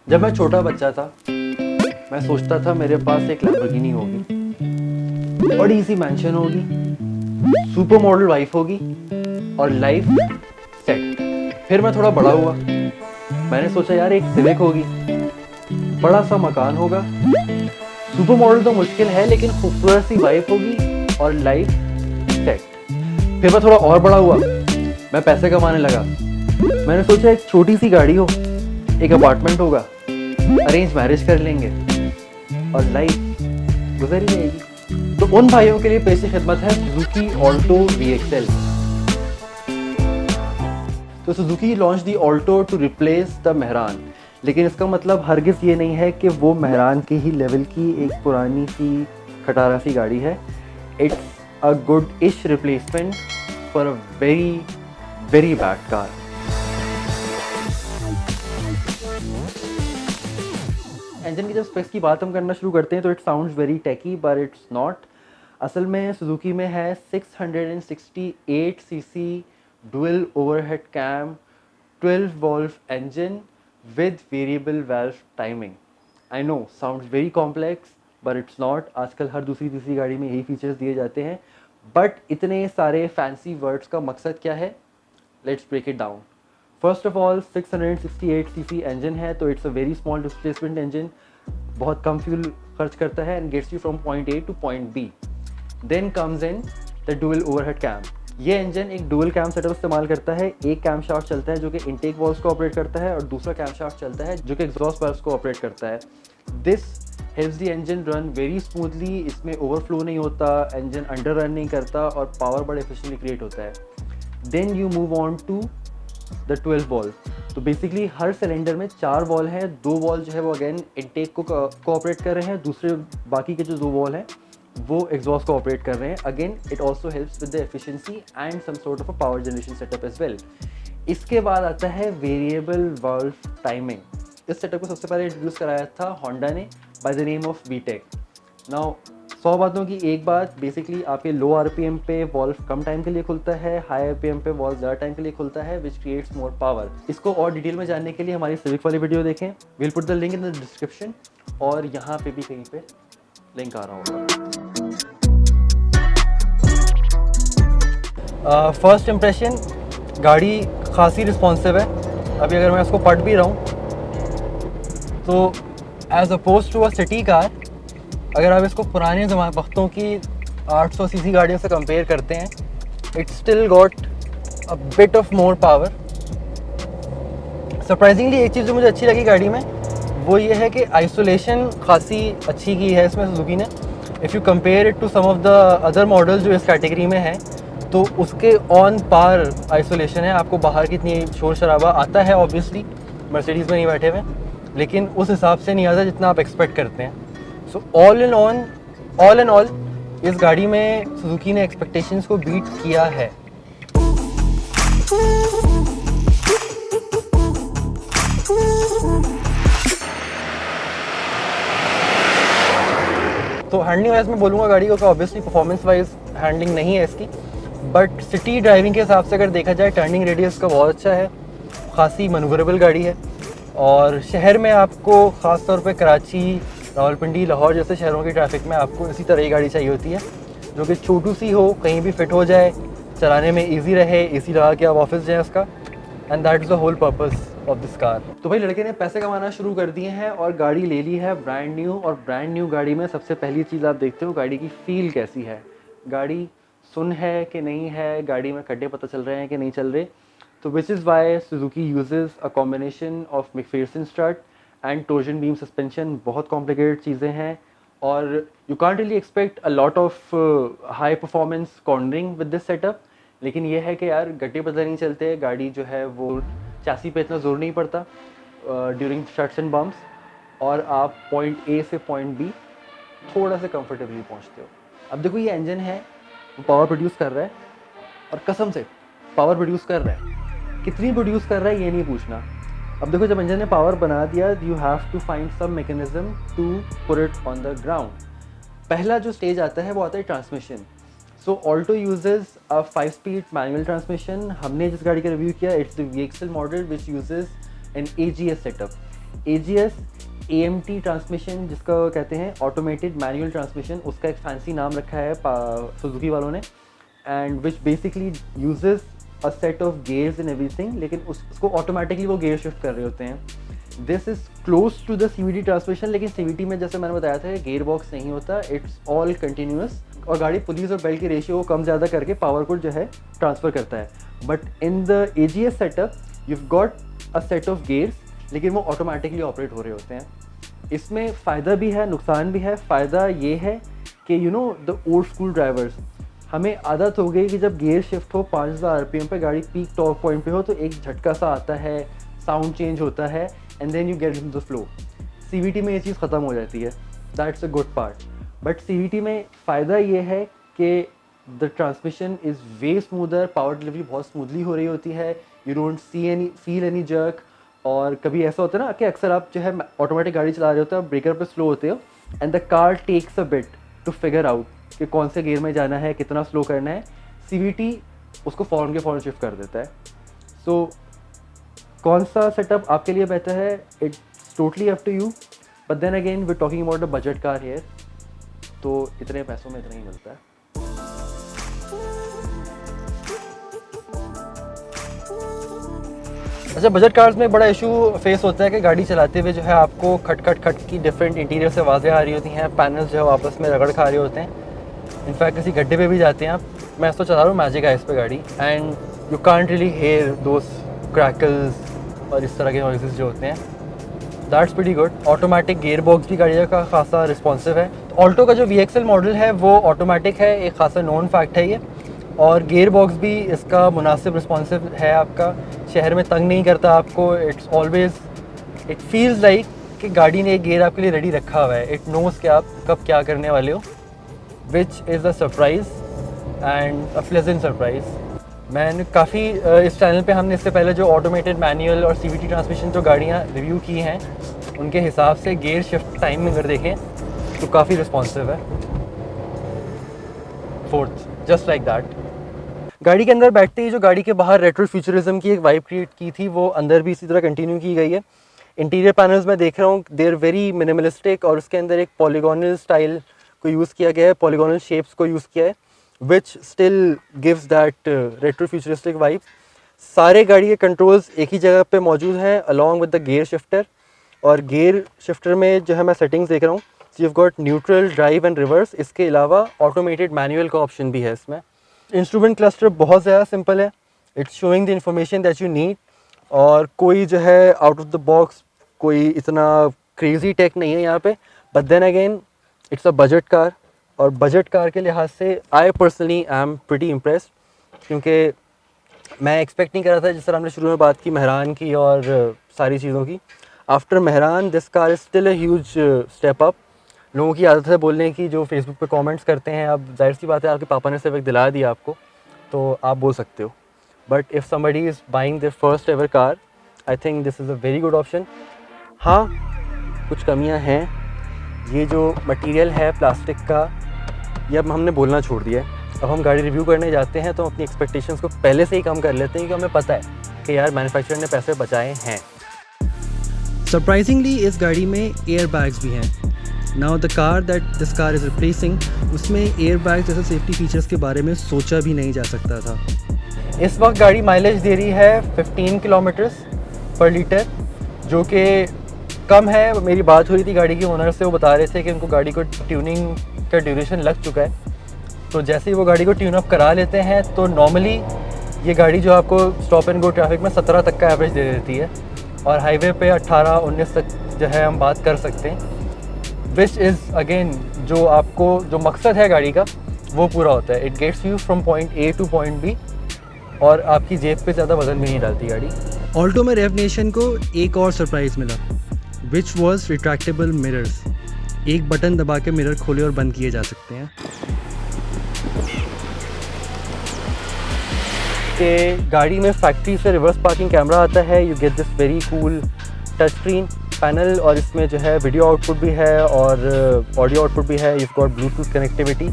जब मैं छोटा बच्चा था मैं सोचता था मेरे पास एक लैम्बोर्गिनी होगी, बड़ी सी मैंशन होगी, सुपर मॉडल वाइफ होगी और लाइफ सेट। फिर मैं थोड़ा बड़ा हुआ, मैंने सोचा यार एक सिविक होगी, बड़ा सा मकान होगा, सुपर मॉडल तो मुश्किल है लेकिन खूबसूरत सी वाइफ होगी और लाइफ सेट। फिर मैं थोड़ा और बड़ा हुआ, मैं पैसे कमाने लगा, मैंने सोचा एक छोटी सी गाड़ी हो, एक अपार्टमेंट होगा, अरेंज मैरिज कर लेंगे और लाइफ गुजर ही जाएगी। तो उन भाइयों के लिए पेश खिदमत है सुजुकी ऑल्टो VXL। तो Suzuki launch the Alto to replace the Mehran, लेकिन इसका मतलब हरगिज़ ये नहीं है कि वो मेहरान के ही लेवल की एक पुरानी सी खटारा सी गाड़ी है। इट्स अ गुड इश replacement for a very very bad car. Engine की जब स्पेक्स की बात हम करना शुरू करते हैं तो it sounds very techy but it's not. असल में सुजुकी में है 668 cc dual overhead cam 12 valve engine with variable valve timing. I know sounds very complex but it's not. आजकल हर दूसरी तीसरी गाड़ी में यही फीचर्स दिए जाते हैं, बट इतने सारे फैंसी वर्ड्स का मकसद क्या है? Let's break it down. First of all 668 cc engine है तो it's a very small displacement engine, बहुत कम फ्यूल खर्च करता है and gets you from point A to point B. Then comes in the dual overhead cam. ये engine एक dual cam setup इस्तेमाल करता है। एक कैम शाफ्ट चलता है जो कि इंटेक वाल्व्स को ऑपरेट करता है और दूसरा कैम शाफ्ट चलता है जो कि एग्जॉस्ट वाल्व्स को ऑपरेट करता है। This helps the engine run very smoothly. इसमें ओवरफ्लो नहीं होता, इंजन अंडर रन नहीं करता और पावर बड़ा एफिशिएंटली क्रिएट होता है। Then you move on to the 12 valve. तो बेसिकली हर सिलेंडर में 4 वॉल हैं, 2 वॉल जो है वो अगेन इनटेक को कोऑपरेट कर रहे हैं, दूसरे बाकी के जो 2 वॉल हैं वो एग्जॉस्ट को ऑपरेट कर रहे हैं। Again it also helps with the efficiency and some sort of a power generation setup as well. इसके बाद आता है वेरिएबल वाल्व टाइमिंग। इस सेटअप को सबसे पहले इंट्रोड्यूस कराया था होंडा ने by the name of VTEC। Now 100 बातों की एक बात, बेसिकली आपके लो RPM पे वॉल्व कम टाइम के लिए खुलता है, हाई RPM पे वॉल्व ज़्यादा टाइम के लिए खुलता है, विच क्रिएट्स मोर पावर। इसको और डिटेल में जानने के लिए हमारी सिविक वाली वीडियो देखें, will put the link in the description और यहाँ पे भी कहीं पे लिंक आ रहा होगा। फर्स्ट इम्प्रेशन, गाड़ी खासी रिस्पॉन्सिव है। अभी अगर मैं इसको पढ़ भी रहा हूँ तो as opposed to a city car, अगर आप इसको पुराने वक्तों की 800 सीसी गाड़ियों से कंपेयर करते हैं, it still got a bit of more power. Surprisingly एक चीज़ जो मुझे अच्छी लगी गाड़ी में वो ये है कि आइसोलेशन खासी अच्छी की है इसमें सुजुकी ने। If you compare it to some of the other model जो इस कैटेगरी में है तो उसके ऑन पार आइसोलेशन है। आपको बाहर की इतनी शोर शराबा आता है, ऑब्वियसली मर्सिडीज़ में नहीं बैठे हुए, लेकिन उस हिसाब से नहीं आता जितना आप एक्सपेक्ट करते हैं। सो ऑल इन ऑल इस गाड़ी में सुजुकी ने एक्सपेक्टेशंस को बीट किया है। तो हैंडलिंग वाइज में बोलूँगा गाड़ी को, ऑब्वियसली परफॉर्मेंस वाइज हैंडलिंग नहीं है इसकी, बट सिटी ड्राइविंग के हिसाब से अगर देखा जाए टर्निंग रेडियस का बहुत अच्छा है, खासी मनूवरेबल गाड़ी है। और शहर में आपको ख़ास तौर पे कराची, रावलपिंडी, लाहौर जैसे शहरों की ट्रैफिक में आपको इसी तरह की गाड़ी चाहिए होती है जो कि छोटू सी हो, कहीं भी फिट हो जाए, चलाने में ईजी रहे, AC लगा के आप ऑफिस जाएँ उसका, and that is the whole purpose of this car. तो भाई लड़के ने पैसे कमाना शुरू कर दिए हैं और गाड़ी ले ली है ब्रांड न्यू। और ब्रांड न्यू गाड़ी में सबसे पहली चीज़ आप देखते हो गाड़ी की फील कैसी है, गाड़ी सुन है कि नहीं है, गाड़ी में खड्डे पता चल रहे हैं कि नहीं चल रहे। तो which is why Suzuki uses a combination of McPherson strut and torsion beam suspension. बहुत कॉम्प्लिकेटेड चीज़ें हैं और you can't really expect a lot of high performance cornering with this setup. लेकिन ये है कि यार गड्ढे पता नहीं चलते, गाड़ी जो है वो चासी पे इतना जोर नहीं पड़ता ड्यूरिंग शट्स एंड बम्प्स, और आप पॉइंट A से पॉइंट B थोड़ा सा कंफर्टेबली पहुंचते हो। अब देखो ये इंजन है वो पावर प्रोड्यूस कर रहा है, और कसम से पावर प्रोड्यूस कर रहा है। कितनी प्रोड्यूस कर रहा है ये नहीं पूछना। अब देखो जब इंजन ने पावर बना दिया, you have to find some mechanism to put it on the ground. पहला जो स्टेज आता है वो आता है transmission. So Alto uses a 5-स्पीड मैनुअल ट्रांसमिशन। हमने जिस गाड़ी का रिव्यू किया it's the VXL model which uses an AGS सेटअप। AGS AMT ट्रांसमिशन, जिसका कहते हैं ऑटोमेटेड मैनुअल ट्रांसमिशन, उसका एक फैंसी नाम रखा है सुजुकी वालों ने, and which basically uses a set of gears in everything, लेकिन उसको ऑटोमेटिकली वो गेयर शिफ्ट कर रहे होते हैं। This is close to the CVT transmission, लेकिन CVT में जैसे मैंने बताया था गेयर बॉक्स नहीं होता, इट्स ऑल कंटिन्यूस, और गाड़ी पुलिस और बेल्ट की रेशियो को कम ज़्यादा करके पावर को जो है ट्रांसफ़र करता है। But in the AGS setup you got a set of gears, लेकिन वो ऑटोमेटिकली ऑपरेट हो रहे होते हैं। इसमें फ़ायदा भी है, नुकसान भी है। फ़ायदा ये है कि you know the old school drivers, हमें आदत हो गई कि जब गियर शिफ्ट हो 5000 RPM पे, गाड़ी पीक टॉप पॉइंट पे हो, तो एक झटका सा आता है, साउंड चेंज होता है, and then you get in the flow. CVT में ये चीज़ ख़त्म हो जाती है, that's a good part. But CVT में फ़ायदा ये है कि the transmission is way smoother, power delivery बहुत स्मूथली हो रही होती है, you don't feel any jerk. और कभी ऐसा होता है ना कि अक्सर आप जो है ऑटोमेटिक गाड़ी चला रहे होते हो, ब्रेकर पे स्लो होते हो, and the car takes a bit to figure out कि कौन से गियर में जाना है, कितना स्लो करना है। CVT उसको फ़ौरन के फ़ौरन शिफ्ट कर देता है। सो कौन सा सेटअप आपके लिए बेहतर है, it's totally up to you, but then again we talking about a budget car here, तो इतने पैसों में इतना ही मिलता है। अच्छा, बजट कार्स में बड़ा इशू फेस होता है कि गाड़ी चलाते हुए जो है आपको खट खट खट की डिफरेंट इंटीरियर से आवाज़ें आ रही होती हैं, पैनल्स जो है आपस में रगड़ खा रहे होते हैं। इनफैक्ट किसी गड्ढे पे भी जाते हैं आप, मैं इसको चला रहा हूँ मैजिक आइस पे गाड़ी, and you can't really hear those crackles और इस तरह के नॉइसेस जो होते हैं। That's pretty good. Automatic gear box भी गाड़ी का खासा रिस्पॉन्सिव है। तो ऑल्टो का जो VXL मॉडल है वो ऑटोमेटिक है, एक खासा नोन फैक्ट है ये, और गियर बॉक्स भी इसका मुनासिब रिस्पॉन्सिव है, आपका शहर में तंग नहीं करता आपको। It's always, it feels like कि गाड़ी ने एक गियर आपके लिए रेडी रखा हुआ है, इट नोज़ कि आप कब क्या करने वाले हो, which is a surprise and a pleasant surprise. मैंने काफ़ी इस चैनल पे हमने इससे पहले जो ऑटोमेटेड मैनुअल और CVT ट्रांसमिशन जो गाड़ियाँ रिव्यू की हैं, उनके हिसाब से गियर शिफ्ट टाइम में अगर देखें तो काफ़ी रिस्पॉन्सिव है। Fourth, just like that. गाड़ी के अंदर बैठते ही जो गाड़ी के बाहर रेट्रो फ्यूचरिज्म की एक वाइब क्रिएट की थी, वो अंदर भी इसी तरह कंटिन्यू की गई है। इंटीरियर पैनल्स में देख रहा हूँ, दे आर वेरी मिनिमलिस्टिक, और उसके अंदर एक पॉलीगोनल स्टाइल को यूज़ किया गया है, पॉलीगोनल शेप्स को यूज़ किया है, which still gives that retro futuristic vibe. सारे गाड़ी के कंट्रोल्स एक ही जगह पे मौजूद हैं along with the gear shifter, और गियर शिफ्टर में जो है मैं सेटिंग्स देख रहा हूँ, so you got neutral, drive and reverse. इसके अलावा ऑटोमेटेड मैनुअल का ऑप्शन भी है इसमें। इंस्ट्रूमेंट क्लस्टर बहुत ज़्यादा सिंपल है, it's showing the information that you need, और कोई जो है आउट ऑफ द बॉक्स कोई इतना क्रेजी टेक नहीं है यहाँ पे। But then again it's a budget car, और बजट कार के लिहाज से I personally I am pretty impressed, क्योंकि मैं एक्सपेक्ट नहीं कर रहा था, जिस तरह हमने शुरू में बात की मेहरान की और सारी चीज़ों की। After Mehran this car is still a huge step up. लोगों की आदत है बोलने की, जो फेसबुक पे कमेंट्स करते हैं, अब जाहिर सी बात है आपके पापा ने सिर्फ एक दिला दिया आपको, तो आप बोल सकते हो। But if somebody is buying their first ever car, I think this is a very good option. हाँ, कुछ कमियां हैं, ये जो मटेरियल है प्लास्टिक का, ये अब हमने बोलना छोड़ दिया है। अब हम गाड़ी रिव्यू करने जाते हैं तो अपनी एक्सपेक्टेशंस को पहले से ही कम कर लेते हैं, क्योंकि हमें पता है कि यार मैन्युफैक्चरर ने पैसे बचाए हैं। सरप्राइजिंगली इस गाड़ी में एयर बैग्स भी हैं। Now the car that this car is replacing, उसमें एयर बैग जैसे सेफ्टी फीचर्स के बारे में सोचा भी नहीं जा सकता था। इस वक्त गाड़ी माइलेज दे रही है 15 किलोमीटर्स पर लीटर, जो कि कम है। मेरी बात हुई थी गाड़ी के ओनर से, वो बता रहे थे कि उनको गाड़ी को ट्यूनिंग का ड्यूरेशन लग चुका है, तो जैसे ही वो गाड़ी को ट्यून अप करा लेते हैं तो नॉर्मली ये गाड़ी जो आपको स्टॉप एंड गो ट्रैफिक में 17 तक का एवरेज दे देती है, और हाईवे पे 18-19 तक जो है हम बात कर सकते हैं, विच इज़ अगेन जो आपको जो मकसद है गाड़ी का वो पूरा होता है। It gets you from point A to point B, और आपकी जेब पे ज़्यादा वजन भी नहीं डालती गाड़ी। ऑल्टो में रेव नेशन को एक और सरप्राइज़ मिला, विच वॉज रिट्रैक्टेबल मिरर्स। एक बटन दबा के मिरर खोले और बंद किए जा सकते हैं। कि गाड़ी में फैक्ट्री से रिवर्स पार्किंग कैमरा आता है, you get this very cool touch screen panel, और इसमें जो है वीडियो आउटपुट भी है और ऑडियो आउटपुट भी है। यू गॉट ब्लूटूथ कनेक्टिविटी,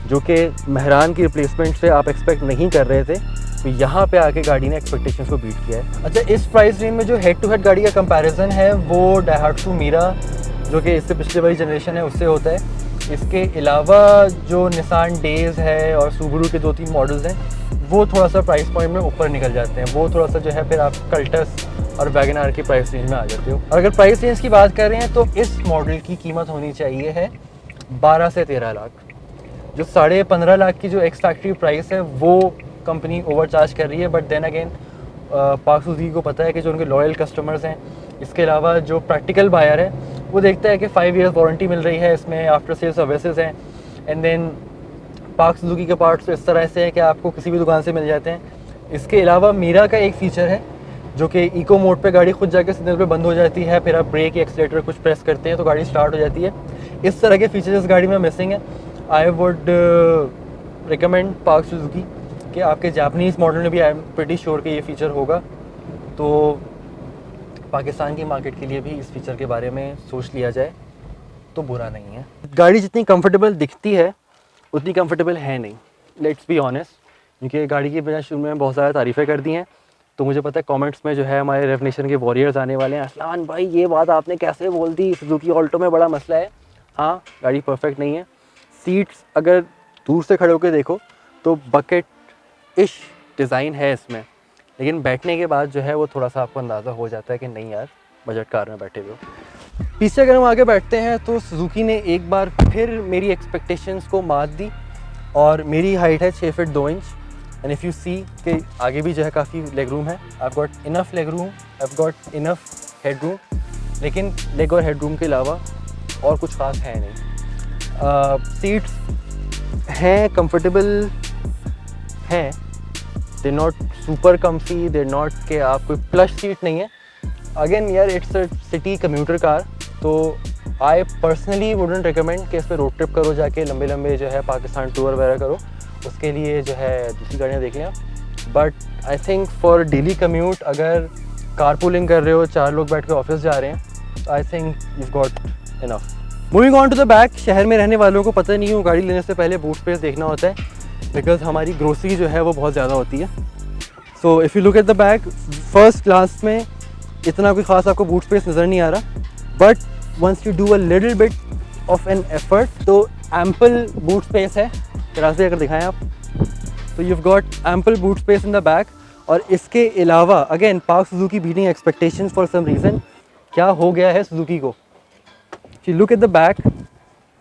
जो कि मेहरान की रिप्लेसमेंट से आप एक्सपेक्ट नहीं कर रहे थे, तो यहाँ पे आके गाड़ी ने एक्सपेक्टेशंस को बीट किया है। अच्छा, इस प्राइस रेंज में जो हेड टू हेड गाड़ी का कंपैरिजन है वो डायहाट्सू मीरा जो कि इससे पिछले वाली जनरेशन है उससे होता है। इसके अलावा जो निसान डेज है और सुबरू के 2-3 मॉडल्स हैं वो थोड़ा सा प्राइस पॉइंट में ऊपर निकल जाते हैं, वो थोड़ा सा जो है फिर आप कल्टस और वैगन आर की प्राइस रेंज में आ जाते हो। और अगर प्राइस रेंज की बात कर रहे हैं तो इस मॉडल की कीमत होनी चाहिए है 12 से 13 लाख। जो 15.5 लाख की जो एक्स फैक्ट्री प्राइस है वो कंपनी ओवर चार्ज कर रही है, but then again Pak Suzuki को पता है कि जो उनके लॉयल कस्टमर्स हैं, इसके अलावा जो प्रैक्टिकल बायर है वो देखता है कि 5 ईयर्स वारंटी मिल रही है, इसमें आफ्टर सेल सर्विसेज हैं, एंड देन पाक सुजुकी के पार्ट्स तो इस तरह से है कि आपको किसी भी दुकान से मिल जाते हैं। इसके अलावा मीरा का एक फ़ीचर है जो कि इको मोड पे गाड़ी खुद जाके सिग्नल पे बंद हो जाती है, फिर आप ब्रेक या एक्सीलेटर कुछ प्रेस करते हैं तो गाड़ी स्टार्ट हो जाती है। इस तरह के फीचर्स इस गाड़ी में मिसिंग है। आई वुड रिकमेंड पाक सुजुकी कि आपके जापानीज़ मॉडल में भी आई एम प्रीटी श्योर कि ये फ़ीचर होगा, तो पाकिस्तान की मार्केट के लिए भी इस फीचर के बारे में सोच लिया जाए तो बुरा नहीं है। गाड़ी जितनी कंफर्टेबल दिखती है उतनी कंफर्टेबल है नहीं, लेट्स बी ऑनेस्ट, क्योंकि गाड़ी की मैंने शुरू में बहुत ज़्यादा तारीफ़ें कर दी हैं, तो मुझे पता है कमेंट्स में जो है हमारे रेवनेशन के वॉरियर्स आने वाले हैं, असलान भाई ये बात आपने कैसे बोल दी, सुजुकी ऑल्टो में बड़ा मसला है। हाँ, गाड़ी परफेक्ट नहीं है। सीट्स अगर दूर से खड़े होकर देखो तो बकेट इश डिज़ाइन है इसमें, लेकिन बैठने के बाद जो है वो थोड़ा सा आपको अंदाज़ा हो जाता है कि नहीं यार बजट कार में बैठे हुए हो। पीछे अगर हम आगे बैठते हैं तो सुजुकी ने एक बार फिर मेरी एक्सपेक्टेशंस को मात दी, और मेरी हाइट है 6 feet 2 inch, and if you see कि आगे भी जो है काफ़ी लेग रूम है, I have got enough leg room, I have got enough head room, लेकिन लेग और हेड रूम के अलावा और कुछ खास है नहीं। सीट्स हैं कंफर्टेबल हैं, they not super comfy, they not के आप कोई प्लश सीट नहीं है। अगेन यार it's a city commuter car, तो आई पर्सनली वुडंट रिकमेंड कि इस पर रोड ट्रिप करो, जाके लंबे लंबे जो है पाकिस्तान टूर वगैरह करो, उसके लिए जो है दूसरी गाड़ियाँ देख लें। But I think for daily commute अगर कार पूलिंग कर रहे हो, 4 लोग बैठ के ऑफिस जा रहे हैं, तो I think you got enough. Moving on to the back, शहर में रहने वालों को पता नहीं हो गाड़ी लेने से पहले बूट स्पेस देखना होता है, बिकॉज हमारी ग्रोसरी जो है वो बहुत ज़्यादा होती है। So if you look at the back, first class में इतना कोई ख़ास आपको बूट स्पेस नज़र नहीं आ रहा, but once you do a little bit of an effort तो एम्पल बूट स्पेस है। जरा से अगर दिखाएं आप तो you've got ample boot space in the back। और इसके अलावा again Pak Suzuki beating expectations for some reason. क्या हो गया है सुजुकी को? if you look at the back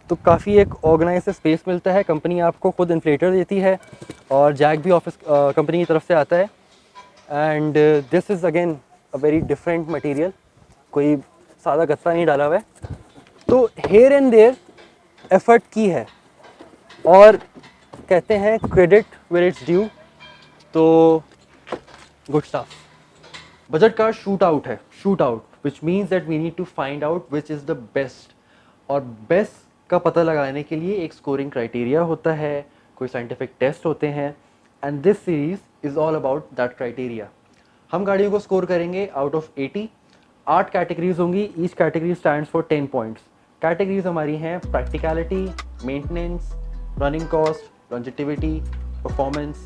तो काफ़ी एक ऑर्गेनाइज स्पेस मिलता है, कंपनी आपको खुद इन्फ्लेटर देती है और जैक भी ऑफिस कंपनी की तरफ से आता है, and this is again a very different material, कोई सादा गत्ता नहीं डाला हुआ है, तो हेयर एंड देयर एफर्ट की है, और कहते हैं क्रेडिट वेयर इट्स ड्यू, तो good stuff. Budget car shoot out है, shoot out which means that we need to find out which is the best, और बेस्ट का पता लगाने के लिए एक स्कोरिंग क्राइटेरिया होता है, कोई साइंटिफिक टेस्ट होते हैं, and this series is all about that criteria. हम गाड़ियों को स्कोर करेंगे आउट ऑफ 80। 8 कैटेगरीज होंगी, each category stands for 10 points. Categories हमारी हैं practicality, maintenance, running cost, longevity, performance,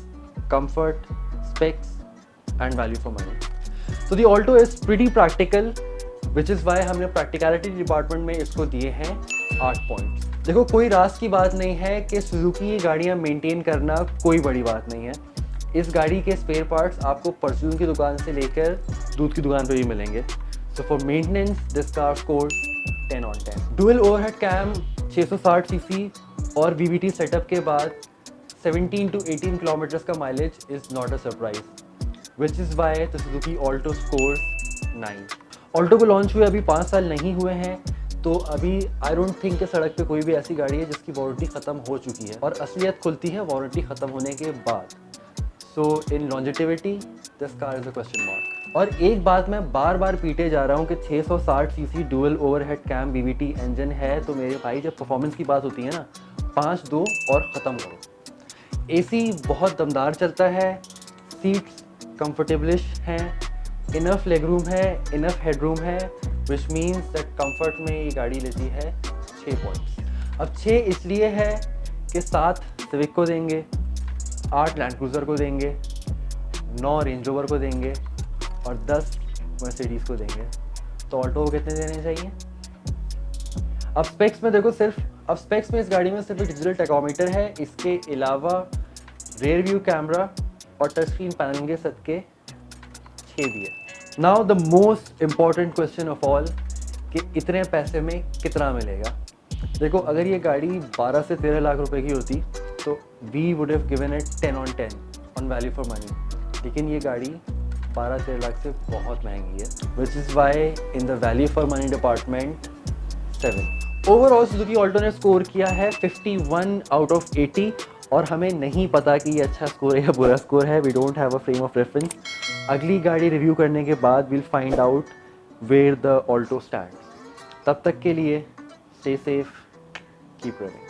comfort, specs and value for money. So the Alto is pretty practical, which is why हमने practicality department में इसको दिए हैं 8 points. देखो कोई राज की बात नहीं है कि सुजुकी की गाड़ियाँ मेंटेन करना कोई बड़ी बात नहीं है। इस गाड़ी के स्पेयर पार्ट्स आपको परचून की दुकान से लेकर दूध की दुकान पे भी मिलेंगे। So for maintenance, this car scores 10 on 10. Dual overhead cam 660 CC और VVT सेटअप के बाद 17 to 18 किलोमीटर्स का mileage is not a surprise, which is why the Suzuki Alto scores 9। Alto को लॉन्च हुए अभी 5 साल नहीं हुए हैं, तो अभी आई डोंट थिंक कि सड़क पे कोई भी ऐसी गाड़ी है जिसकी वारंटी ख़त्म हो चुकी है, और असलियत खुलती है वारंटी ख़त्म होने के बाद। So in longevity this car is a question mark. और एक बात मैं बार बार पीटे जा रहा हूँ कि 660 cc dual overhead cam VVT engine है, तो मेरे भाई जब परफॉर्मेंस की बात होती है ना, 5-2 और ख़त्म करो। AC बहुत दमदार चलता है, सीट्स कंफर्टेबलिश हैं, इनफ लेग रूम है, इनफ हेड रूम है, विच मीन्स दैट कंफर्ट में ये गाड़ी लेती है 6 पॉइंट्स। अब 6 इसलिए है कि 7 सिविक को देंगे, 8 लैंड क्रूज़र को देंगे, 9 रेंज रोवर को देंगे और 10 मर्सिडीज़ को देंगे, तो ऑल्टो को कितने देने चाहिए? अब स्पेक्स में देखो, अब स्पेक्स में इस गाड़ी में सिर्फ एक डिजिटल टैकोमीटर है, इसके अलावा रेयर व्यू कैमरा और टच स्क्रीन पैनल के सदके 6 दिए। Now the most important question of all कि इतने पैसे में कितना मिलेगा। देखो, अगर ये गाड़ी 12 से 13 लाख रुपए की होती तो we would have given it 10 on 10 on value for money, लेकिन ये गाड़ी 12-13 लाख से बहुत महंगी है, which is why in the value for money department 7। Overall Suzuki Alto ने स्कोर किया है 51 आउट ऑफ 80 और हमें नहीं पता कि ये अच्छा स्कोर है या बुरा स्कोर है। We don't have a frame of reference. अगली गाड़ी रिव्यू करने के बाद will find out where the Alto stands. तब तक के लिए स्टे सेफ, कीप रनिंग।